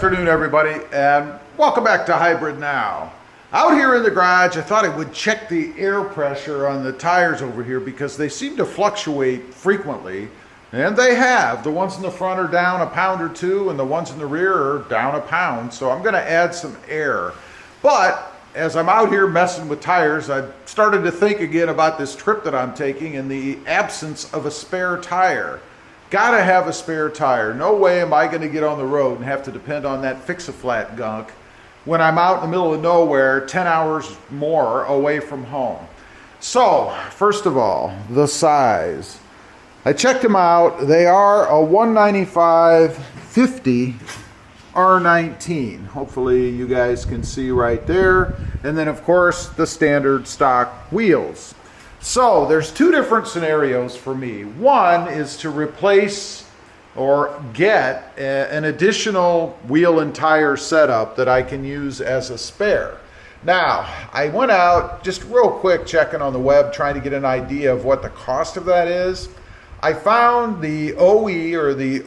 Good afternoon, everybody, and welcome back to Hybrid Now. Out here in the garage, I thought I would check the air pressure on the tires over here because they seem to fluctuate frequently, and they have. The ones in the front are down a pound or two, and the ones in the rear are down a pound, so I'm going to add some air. But as I'm out here messing with tires, I started to think again about this trip that I'm taking and the absence of a spare tire. Gotta have a spare tire. No way am I going to get on the road and have to depend on that fix-a-flat gunk when I'm out in the middle of nowhere 10 hours more away from home. So, first of all, the size. I checked them out. They are a 195/50 R19. Hopefully you guys can see right there. And then, of course, the standard stock wheels. So there's two different scenarios for me. One is to replace or get an additional wheel and tire setup that I can use as a spare. Now, I went out just real quick checking on the web trying to get an idea of what the cost of that is. I found the OE or the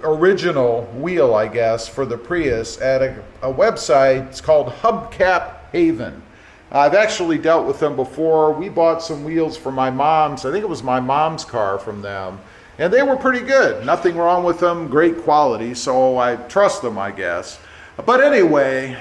original wheel, I guess, for the Prius at a website. It's called Hubcap Haven. I've actually dealt with them before. We bought some wheels for my mom's, I think it was my mom's car from them, and they were pretty good. Nothing wrong with them, great quality, so I trust them, I guess. But anyway,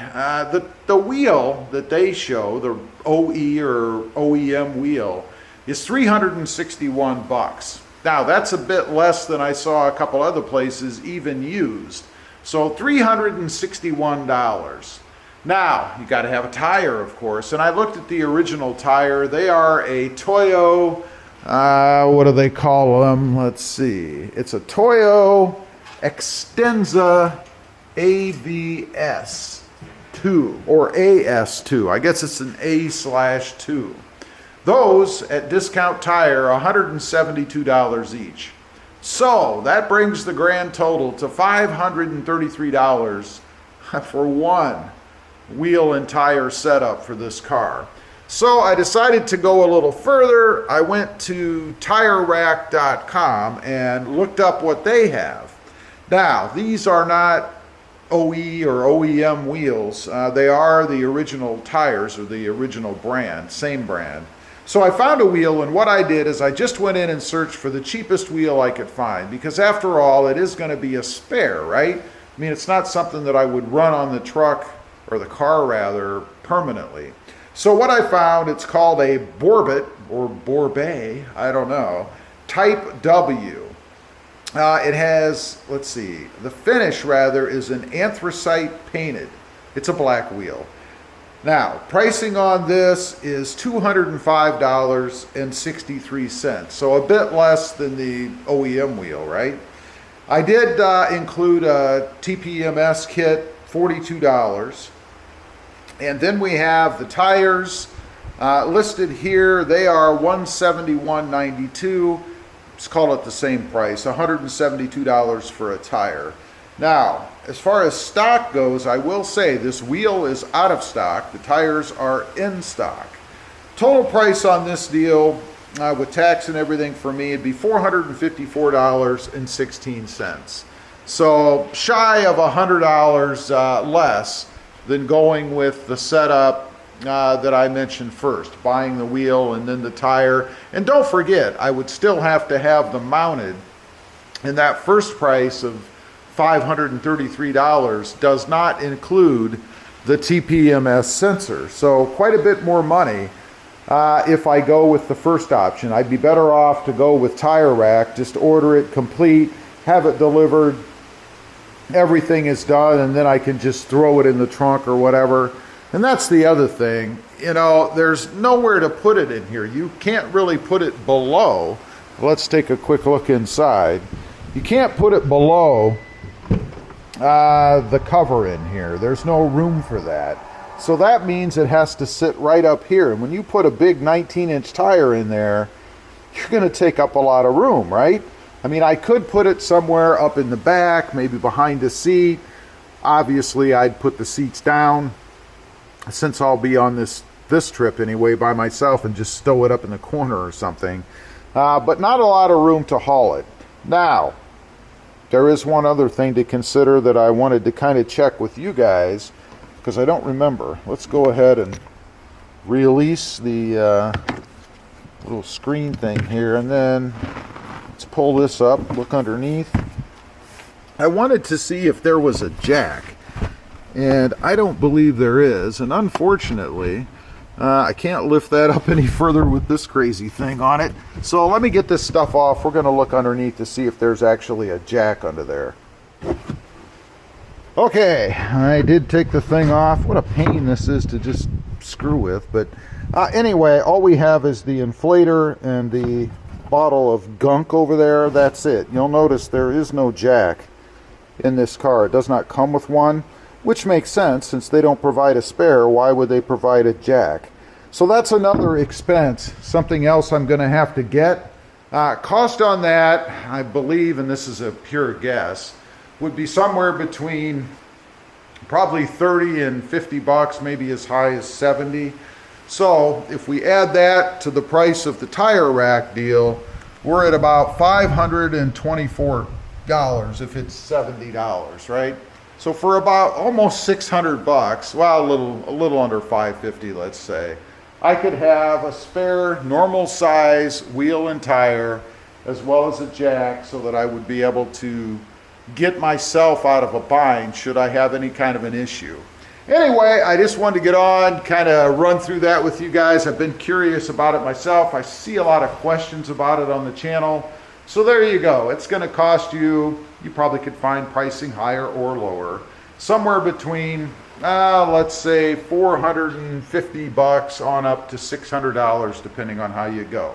the wheel that they show, the OE or OEM wheel, is $361. Now that's a bit less than I saw a couple other places even used. So $361. Now, you got to have a tire, of course, and I looked at the original tire. They are a Toyo, what do they call them? Let's see. It's a Toyo Extensa AVS2, or AS2. I guess it's an A/2. Those, at Discount Tire, $172 each. So, that brings the grand total to $533 for one wheel and tire setup for this car. So I decided to go a little further. I went to TireRack.com and looked up what they have. Now, these are not OE or OEM wheels. They are the original tires or the original brand, same brand. So I found a wheel, and what I did is I just went in and searched for the cheapest wheel I could find, because after all, it is going to be a spare, right? I mean, it's not something that I would run on the truck or the car rather, permanently. So what I found, it's called a Borbet, or Borbet, I don't know, Type W. It has, let's see, the finish rather is an anthracite painted. It's a black wheel. Now, pricing on this is $205.63, so a bit less than the OEM wheel, right? I did include a TPMS kit, $42. And then we have the tires listed here. They are $171.92. Let's call it the same price, $172 for a tire. Now, as far as stock goes, I will say this wheel is out of stock. The tires are in stock. Total price on this deal, with tax and everything for me, it'd be $454.16. So shy of $100 less than going with the setup that I mentioned first, buying the wheel and then the tire. And don't forget, I would still have to have them mounted, and that first price of $533 does not include the TPMS sensor. So quite a bit more money if I go with the first option. I'd be better off to go with Tire Rack, just order it complete, have it delivered, everything is done, and then I can just throw it in the trunk or whatever. And that's the other thing, you know, there's nowhere to put it in here. You can't really put it below. Let's take a quick look inside. You can't put it below the cover in here. There's no room for that. So that means it has to sit right up here. And when you put a big 19-inch tire in there, you're going to take up a lot of room, right? I mean, I could put it somewhere up in the back, maybe behind a seat. Obviously, I'd put the seats down, since I'll be on this trip anyway by myself, and just stow it up in the corner or something. But not a lot of room to haul it. Now, there is one other thing to consider that I wanted to kind of check with you guys, because I don't remember. Let's go ahead and release the little screen thing here, and then let's pull this up, look underneath. I wanted to see if there was a jack, and I don't believe there is, and unfortunately I can't lift that up any further with this crazy thing on it. So let me get this stuff off. We're going to look underneath to see if there's actually a jack under there. Okay, I did take the thing off. What a pain this is to just screw with, but anyway, all we have is the inflator and the bottle of gunk over there. That's it. You'll notice there is no jack in this car. It does not come with one, which makes sense since they don't provide a spare. Why would they provide a jack? So that's another expense, something else I'm going to have to get. Cost on that, I believe, and this is a pure guess, would be somewhere between probably 30 and 50 bucks, maybe as high as 70. So if we add that to the price of the tire rack deal, we're at about $524 if it's $70, right? So for about almost 600 bucks, well, a little under 550, let's say, I could have a spare normal size wheel and tire as well as a jack, so that I would be able to get myself out of a bind should I have any kind of an issue. Anyway, I just wanted to get on, kind of run through that with you guys. I've been curious about it myself. I see a lot of questions about it on the channel. So there you go. It's going to cost you, you probably could find pricing higher or lower, somewhere between, let's say 450 bucks on up to $600, depending on how you go.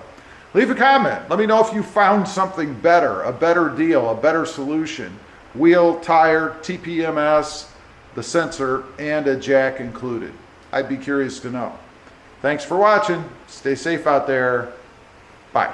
Leave a comment. Let me know if you found something better, a better deal, a better solution. Wheel, tire, TPMS, the sensor, and a jack included. I'd be curious to know. Thanks for watching. Stay safe out there. Bye.